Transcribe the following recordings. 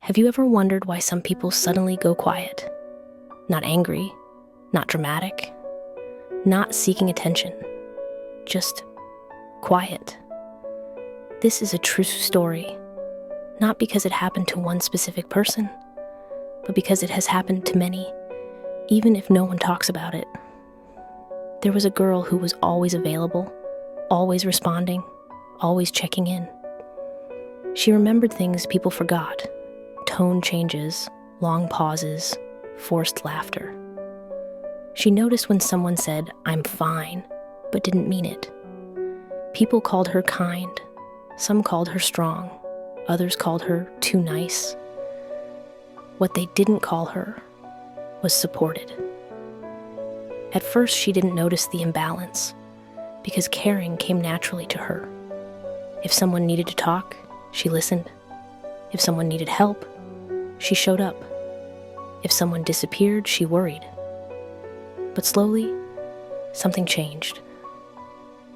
Have you ever wondered why some people suddenly go quiet? Not angry, not dramatic, not seeking attention, just quiet. This is a true story, not because it happened to one specific person, but because it has happened to many, even if no one talks about it. There was a girl who was always available, always responding, always checking in. She remembered things people forgot: tone changes, long pauses, forced laughter. She noticed when someone said, "I'm fine," but didn't mean it. People called her kind. Some called her strong. Others called her too nice. What they didn't call her was supported. At first, she didn't notice the imbalance because caring came naturally to her. If someone needed to talk, she listened. If someone needed help, she showed up. If someone disappeared, she worried. But slowly, something changed.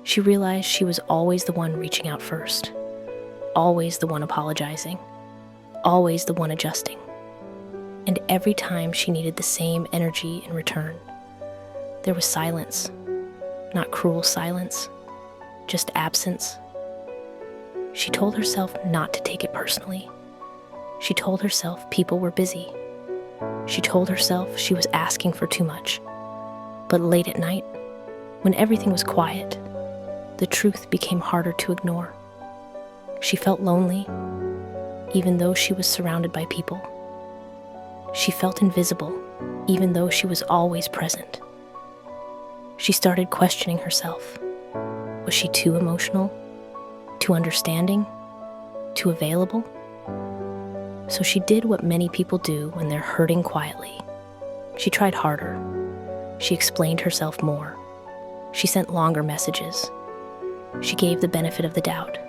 She realized she was always the one reaching out first, always the one apologizing, always the one adjusting. And every time she needed the same energy in return. There was silence, not cruel silence, just absence. She told herself not to take it personally. She told herself people were busy. She told herself she was asking for too much. But late at night, when everything was quiet, the truth became harder to ignore. She felt lonely, even though she was surrounded by people. She felt invisible, even though she was always present. She started questioning herself. Was she too emotional? Too understanding? Too available? So she did what many people do when they're hurting quietly. She tried harder. She explained herself more. She sent longer messages. She gave the benefit of the doubt.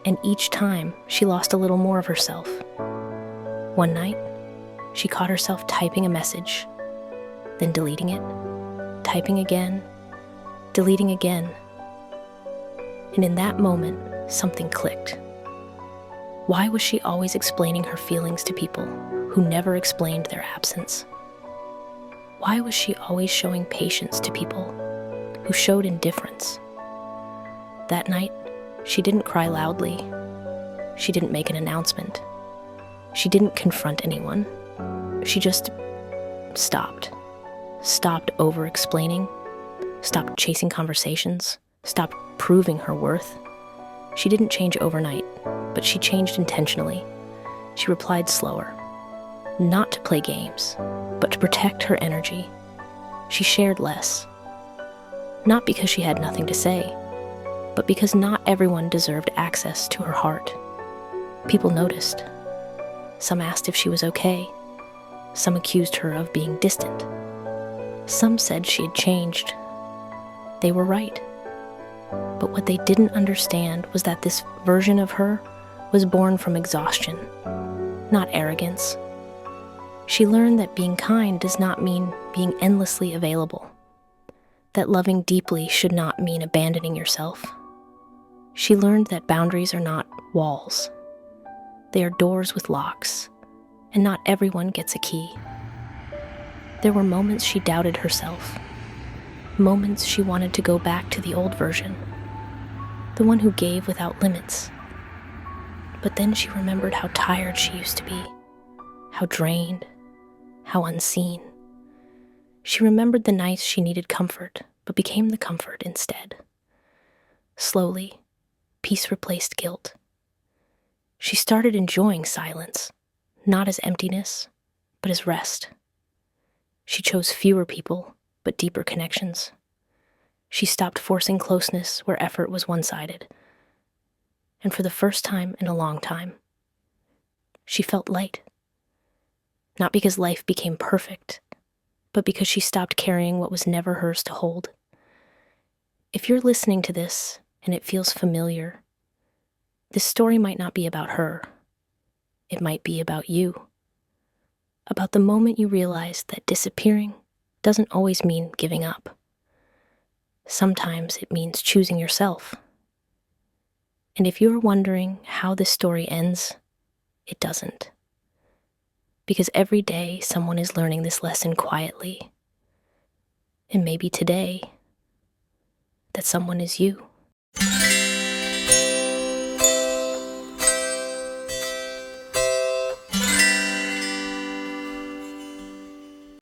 And each time, she lost a little more of herself. One night, she caught herself typing a message, then deleting it, typing again, deleting again. And in that moment, something clicked. Why was she always explaining her feelings to people who never explained their absence? Why was she always showing patience to people who showed indifference? That night, she didn't cry loudly. She didn't make an announcement. She didn't confront anyone. She just stopped. Stopped over-explaining. Stopped chasing conversations. Stopped proving her worth. She didn't change overnight, but she changed intentionally. She replied slower. Not to play games, but to protect her energy. She shared less. Not because she had nothing to say, but because not everyone deserved access to her heart. People noticed. Some asked if she was okay. Some accused her of being distant. Some said she had changed. They were right. But what they didn't understand was that this version of her was born from exhaustion, not arrogance. She learned that being kind does not mean being endlessly available, that loving deeply should not mean abandoning yourself. She learned that boundaries are not walls. They are doors with locks, and not everyone gets a key. There were moments she doubted herself, moments she wanted to go back to the old version, the one who gave without limits. But then she remembered how tired she used to be, how drained, how unseen. She remembered the nights she needed comfort, but became the comfort instead. Slowly, peace replaced guilt. She started enjoying silence, not as emptiness, but as rest. She chose fewer people, but deeper connections. She stopped forcing closeness where effort was one-sided. And for the first time in a long time, she felt light. Not because life became perfect, but because she stopped carrying what was never hers to hold. If you're listening to this and it feels familiar, this story might not be about her. It might be about you. About the moment you realized that disappearing doesn't always mean giving up. Sometimes it means choosing yourself. And if you're wondering how this story ends, it doesn't. Because every day someone is learning this lesson quietly. And maybe today, that someone is you.